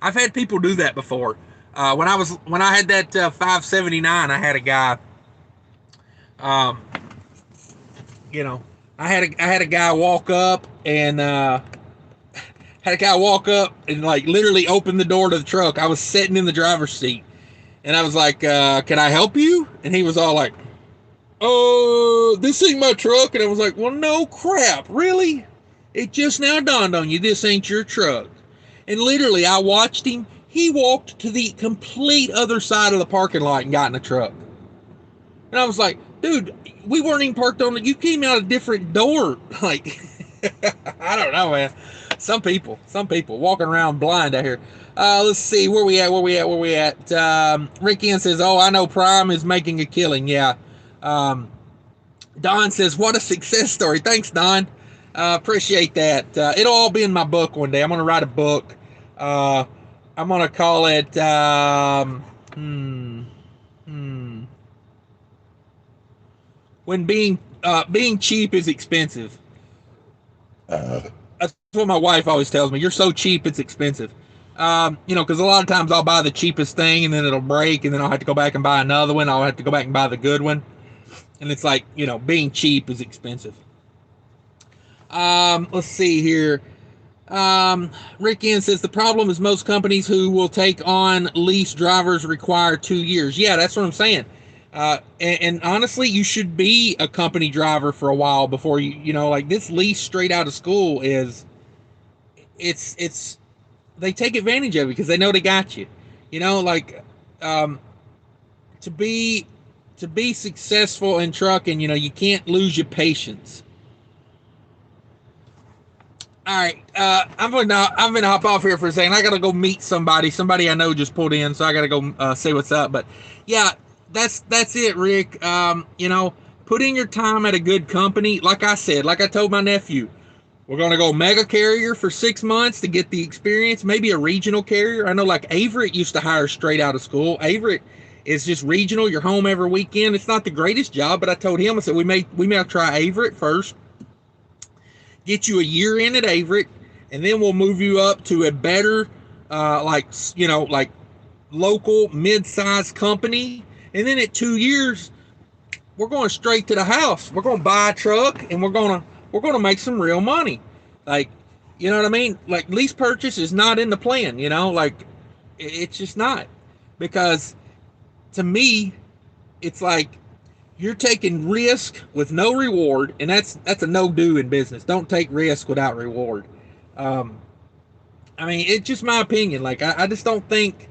A: I've had people do that before. When I had that 579, I had a guy. You know, I had a guy walk up and like literally open the door to the truck. I was sitting in the driver's seat, and I was like, "Can I help you?" And he was all like, "Oh, this ain't my truck." And I was like, "Well, no crap, really? It just now dawned on you this ain't your truck." And literally, I watched him. He walked to the complete other side of the parking lot and got in the truck. And I was like, "Dude, we weren't even parked on it. You came out a different door." Like, I don't know, man. some people walking around blind out here. Let's see where we at. Rick Ian says, "Oh, I know Prime is making a killing." Yeah. Um, Don says, "What a success story." Thanks, Don. Appreciate that. It'll all be in my book one day. I'm gonna write a book. Uh, I'm gonna call it. When being cheap is expensive. That's what my wife always tells me. You're so cheap, it's expensive. Because a lot of times I'll buy the cheapest thing and then it'll break, and then I'll have to go back and buy another one. I'll have to go back and buy the good one, and it's like being cheap is expensive. Let's see here. Rick Ian says the problem is most companies who will take on lease drivers require 2 years. Yeah, that's what I'm saying. And honestly, you should be a company driver for a while before like this lease straight out of school it's they take advantage of it because they know they got you. Like to be successful in trucking, you can't lose your patience. All right, I'm gonna hop off here for a second. I gotta go meet somebody. Somebody I know just pulled in, so I gotta go say what's up. But yeah, that's it, Rick. Put in your time at a good company. Like I said, like I told my nephew, we're gonna go mega carrier for 6 months to get the experience. Maybe a regional carrier. I know like Averett used to hire straight out of school. Averett is just regional. You're home every weekend. It's not the greatest job, but I told him, I said we may try Averett first. Get you a year in at Averett, and then we'll move you up to a better, like local mid-sized company. And then at 2 years, we're going straight to the house. We're going to buy a truck, and we're going to make some real money. Like, you know what I mean? Like lease purchase is not in the plan. Like it's just not, because to me, it's like you're taking risk with no reward, and that's a no-do in business. Don't take risk without reward. It's just my opinion. Like I just don't think.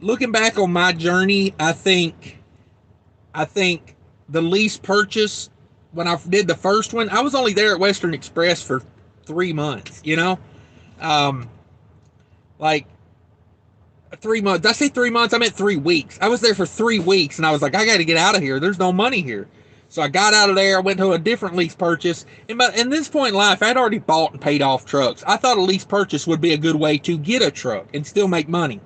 A: Looking back on my journey, I think the lease purchase, when I did the first one, I was only there at Western Express for 3 months. Like 3 months. Did I say 3 months? I meant 3 weeks. I was there for 3 weeks, and I was like, I got to get out of here. There's no money here. So I got out of there. I went to a different lease purchase. And by this point in life, I'd already bought and paid off trucks. I thought a lease purchase would be a good way to get a truck and still make money.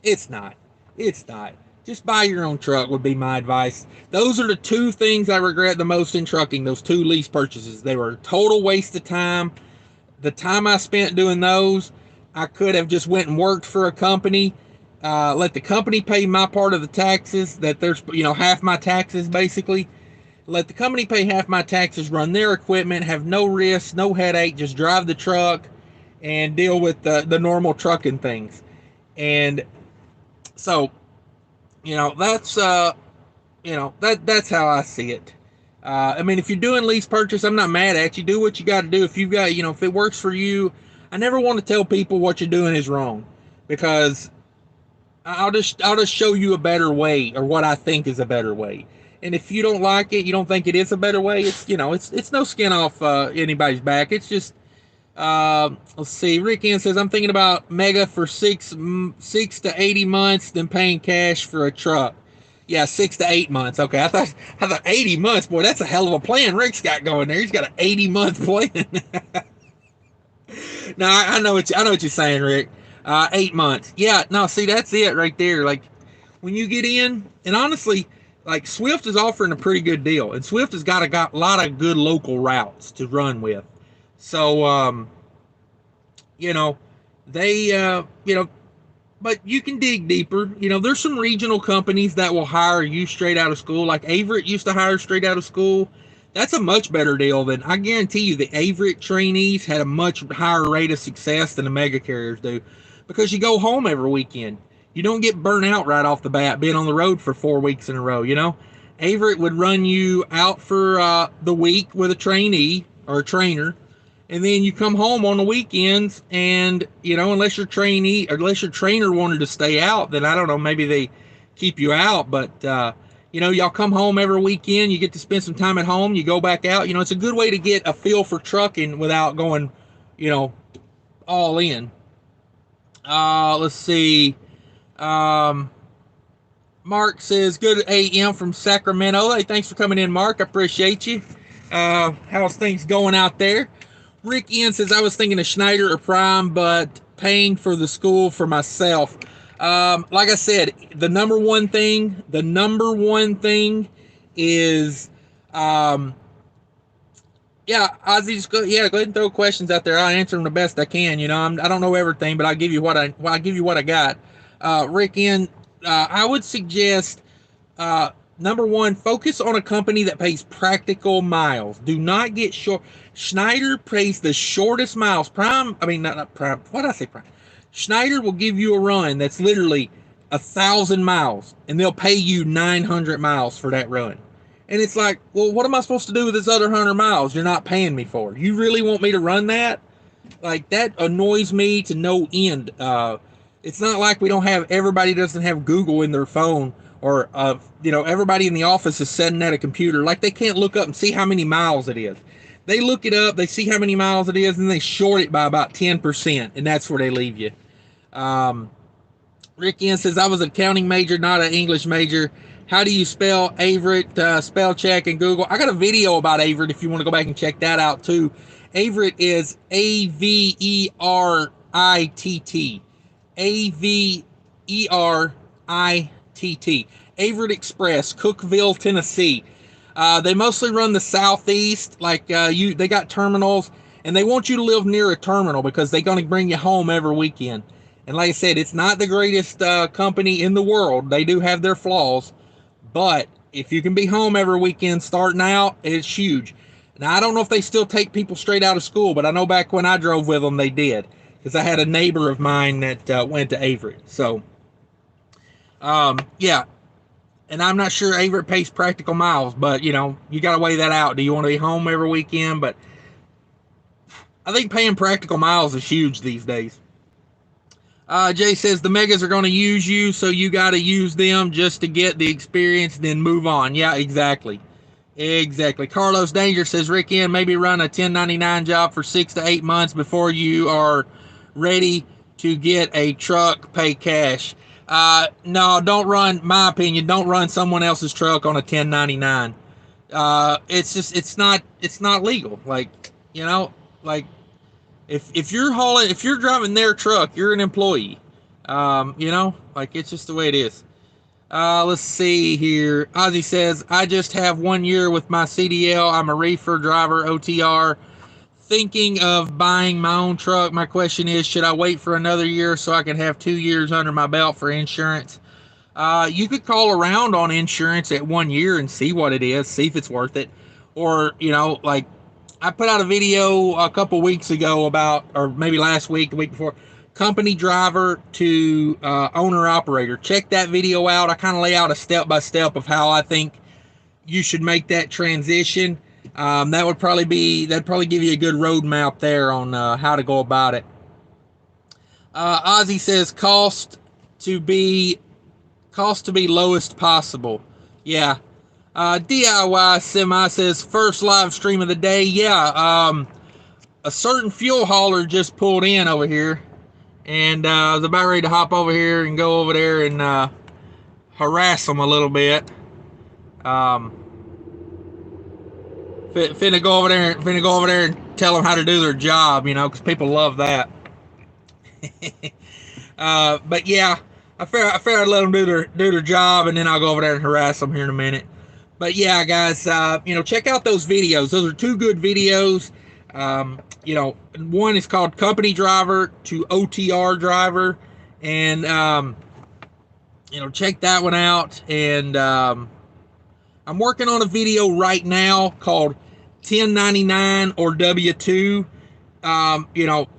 A: It's not. It's not. Just buy your own truck would be my advice. Those are the 2 things I regret the most in trucking, those 2 lease purchases. They were a total waste of time. The time I spent doing those, I could have just went and worked for a company, let the company pay my part of the taxes, that there's, half my taxes basically. Let the company pay half my taxes, run their equipment, have no risk, no headache, just drive the truck and deal with the normal trucking things. And so, that's that's how I see it. If you're doing lease purchase, I'm not mad at you. Do what you got to do. If you've got, if it works for you, I never want to tell people what you're doing is wrong, because I'll just show you a better way, or what I think is a better way. And if you don't like it, you don't think it is a better way, it's it's no skin off anybody's back. It's just let's see. Rick Ann says, I'm thinking about mega for 6 to 80 months, then paying cash for a truck. Yeah, 6 to 8 months. Okay, I thought 80 months. Boy, that's a hell of a plan Rick's got going there. He's got an 80-month plan. No, I know what you're saying, Rick. 8 months. Yeah, no, see, that's it right there. Like when you get in, and honestly, like Swift is offering a pretty good deal, and Swift has got a lot of good local routes to run with. So, they, but you can dig deeper. There's some regional companies that will hire you straight out of school. Like Averett used to hire straight out of school. That's a much better deal than, I guarantee you, the Averett trainees had a much higher rate of success than the mega carriers do, because you go home every weekend. You don't get burnt out right off the bat being on the road for 4 weeks in a row. Averett would run you out for the week with a trainee or a trainer, and then you come home on the weekends, and unless your trainer wanted to stay out, then I don't know, maybe they keep you out. But y'all come home every weekend, you get to spend some time at home, you go back out. It's a good way to get a feel for trucking without going all in. Let's see. Um, Mark says, good AM from Sacramento. Hey, thanks for coming in, Mark. I appreciate you. How's things going out there? Rick N says, I was thinking of Schneider or Prime, but paying for the school for myself. Like I said, the number one thing is, yeah, Ozzy, just go ahead and throw questions out there. I'll answer them the best I can. You know, I don't know everything, but I'll give you what I got. Rick N, I would suggest, number one, focus on a company that pays practical miles. Do not get short. Schneider pays the shortest miles. Prime, I mean, not Prime. What did I say, Prime? Schneider will give you a run that's literally 1,000 miles, and they'll pay you 900 miles for that run. And it's like, well, what am I supposed to do with this other 100 miles you're not paying me for? You really want me to run that? Like, that annoys me to no end. It's not like we don't have, everybody doesn't have Google in their phone, or, everybody in the office is sitting at a computer. Like, they can't look up and see how many miles it is. They look it up, they see how many miles it is, and they short it by about 10%, and that's where they leave you. Rick N says, I was an accounting major, not an English major. How do you spell Averett? Spell check in Google. I got a video about Averett if you want to go back and check that out too. Averett is Averitt. Averitt. Averett Express, Cookeville, Tennessee. They mostly run the southeast. Like they got terminals, and they want you to live near a terminal because they're going to bring you home every weekend. And like I said, it's not the greatest company in the world. They do have their flaws. But if you can be home every weekend starting out, it's huge. Now, I don't know if they still take people straight out of school, but I know back when I drove with them, they did. Because I had a neighbor of mine that went to Averett. So, yeah. And I'm not sure Averett pays practical miles, but, you got to weigh that out. Do you want to be home every weekend? But I think paying practical miles is huge these days. Jay says the megas are going to use you, so you got to use them just to get the experience, then move on. Yeah, exactly. Carlos Danger says, Rick N, maybe run a 1099 job for 6 to 8 months before you are ready to get a truck, pay cash. No, don't run, my opinion, don't run someone else's truck on a 1099. It's not legal. If you're driving their truck, you're an employee. It's just the way it is. Let's see here. Ozzy says, I just have 1 year with my CDL. I'm a reefer driver, OTR. Thinking of buying my own truck. My question is, should I wait for another year so I can have 2 years under my belt for insurance? You could call around on insurance at 1 year and see what it is, see if it's worth it. Or, I put out a video a couple weeks ago about, or maybe last week, the week before, company driver to owner operator. Check that video out. I kind of lay out a step-by-step of how I think you should make that transition. That'd probably give you a good roadmap there on how to go about it. Ozzy says cost to be lowest possible. Yeah. DIY Semi says, first live stream of the day. Yeah, a certain fuel hauler just pulled in over here, and I was about ready to hop over here and go over there and harass them a little bit. Finna go over there and tell them how to do their job, because people love that. But yeah, I figured I'd let them do their job, and then I'll go over there and harass them here in a minute. But yeah, guys, check out those videos. Those are two good videos. One is called Company Driver to OTR Driver. And, check that one out. And I'm working on a video right now called 1099 or W-2.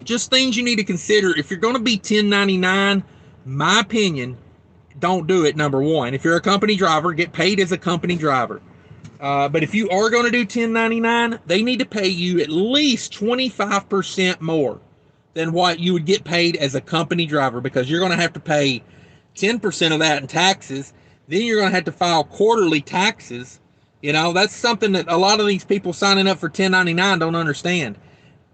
A: Just things you need to consider. If you're going to be 1099, my opinion, don't do it. Number one, if you're a company driver, get paid as a company driver. But if you are going to do 1099, they need to pay you at least 25% more than what you would get paid as a company driver, because you're going to have to pay 10% of that in taxes. Then you're going to have to file quarterly taxes. That's something that a lot of these people signing up for 1099 don't understand.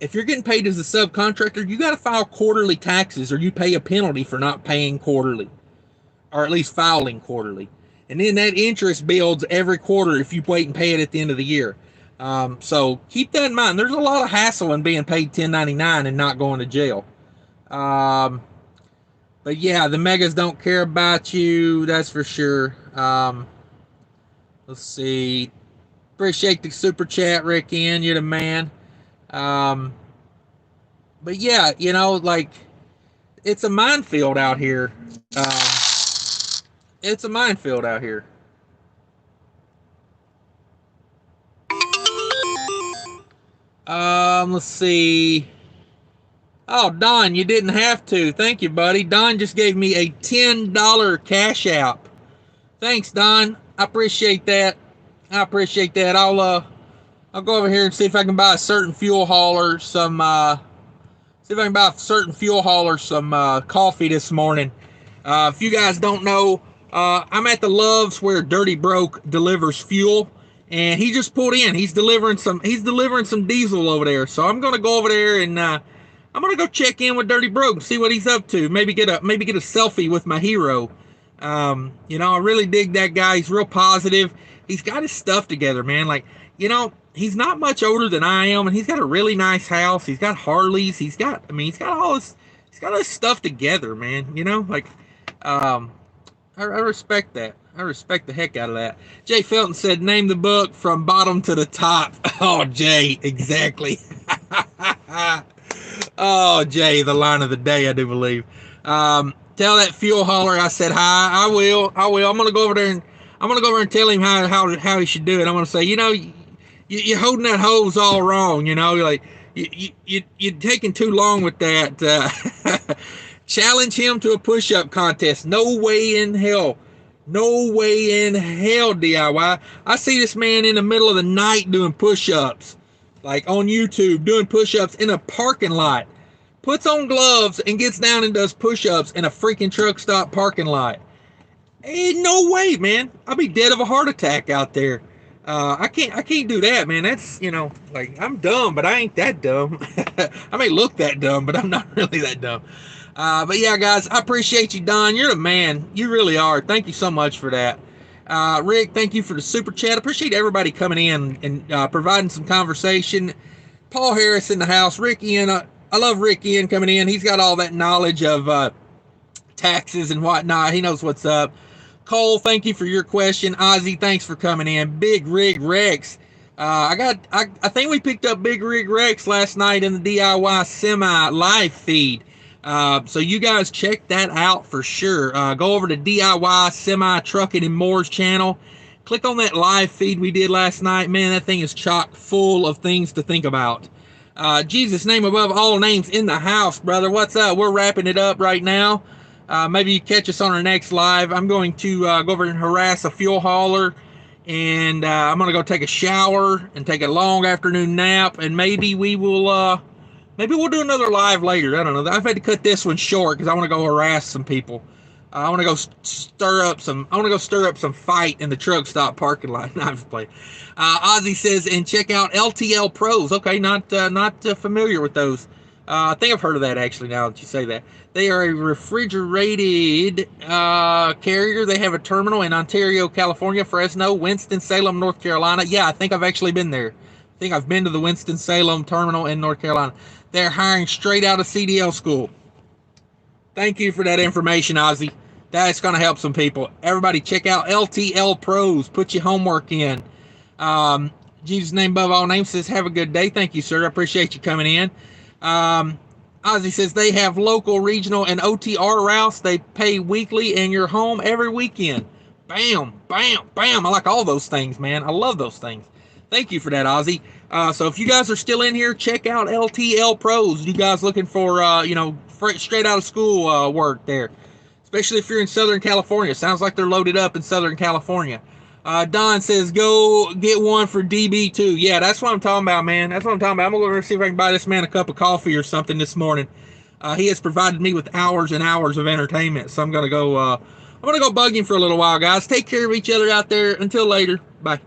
A: if you're getting paid as a subcontractor, you got to file quarterly taxes, or you pay a penalty for not paying quarterly, or at least filing quarterly. And then that interest builds every quarter if you wait and pay it at the end of the year. So keep that in mind. There's a lot of hassle in being paid 1099 and not going to jail. But yeah, the megas don't care about you, that's for sure. Let's see. Appreciate the super chat, Rick Ian. You're the man. But yeah, you know, like, it's a minefield out here. It's a minefield out here. Let's see. Oh, Don, you didn't have to. Thank you, buddy. Don just gave me a $10 cash app. Thanks, Don. I appreciate that. I'll go over here and see if I can buy a certain fuel hauler some coffee this morning. If you guys don't know, I'm at the Loves where Dirty Broke delivers fuel, and he just pulled in. He's delivering some diesel over there. So I'm gonna go over there and I'm gonna go check in with Dirty Broke and see what he's up to. Maybe get a selfie with my hero. You know, I really dig that guy. He's real positive. He's got his stuff together, man. Like, you know, he's not much older than I am, and he's got a really nice house. He's got Harleys. He's got all his stuff together, man. You know, like, I respect that. I respect the heck out of that. Jay Felton said, name the book from bottom to the top. Oh, Jay, exactly. Oh, Jay, the line of the day, I do believe. Tell that fuel hauler I said hi. I will. I'm gonna go over there and tell him how he should do it. I'm gonna say, you know, you're holding that hose all wrong. You know, like you're taking too long with that. Challenge him to a push-up contest. No way in hell, DIY. I see this man in the middle of the night doing push-ups, like on YouTube, doing push-ups in a parking lot. Puts on gloves and gets down and does push-ups in a freaking truck stop parking lot. Ain't no way, man. I'll be dead of a heart attack out there. I can't do that, man. That's, you know, like, I'm dumb, but I ain't that dumb. I may look that dumb, but I'm not really that dumb. But yeah, guys, I appreciate you, Don. You're the man. You really are. Thank you so much for that. Rick, thank you for the super chat. I appreciate everybody coming in and providing some conversation. Paul Harris in the house. Rick Ian, I love Rick Ian coming in. He's got all that knowledge of taxes and whatnot. He knows what's up. Cole, thank you for your question. Ozzy, thanks for coming in. Big Rig Rex. I think we picked up Big Rig Rex last night in the DIY Semi live feed. So you guys check that out for sure. Go over to DIY Semi Trucking and More's channel. Click on that live feed we did last night. Man, that thing is chock full of things to think about. Jesus, name above all names in the house, brother. What's up? We're wrapping it up right now. Maybe you catch us on our next live. I'm going to go over and harass a fuel hauler, and I'm going to go take a shower and take a long afternoon nap, and maybe we'll do another live later. I don't know. I've had to cut this one short because I want to go harass some people. I want to go stir up some fight in the truck stop parking lot. No, I'm just playing. Ozzy says, and check out LTL Pros. Okay, not familiar with those. I think I've heard of that, actually, now that you say that. They are a refrigerated carrier. They have a terminal in Ontario, California, Fresno, Winston-Salem, North Carolina. Yeah, I think I've actually been there. I think I've been to the Winston-Salem terminal in North Carolina. They're hiring straight out of CDL school. Thank you for that information, Ozzy. That's going to help some people. Everybody, check out LTL Pros. Put your homework in. Jesus' name above all names says, have a good day. Thank you, sir. I appreciate you coming in. Ozzy says they have local, regional, and OTR routes. They pay weekly, and you're home every weekend. Bam, bam, bam. I like all those things, man. I love those things. Thank you for that, Ozzy. So if you guys are still in here, check out LTL Pros. You guys looking for, straight out of school work there, especially if you're in Southern California. Sounds like they're loaded up in Southern California. Don says, go get one for DB2. Yeah, that's what I'm talking about, man. That's what I'm talking about. I'm going to go over and see if I can buy this man a cup of coffee or something this morning. He has provided me with hours and hours of entertainment, so I'm going to go bug him for a little while, guys. Take care of each other out there. Until later. Bye.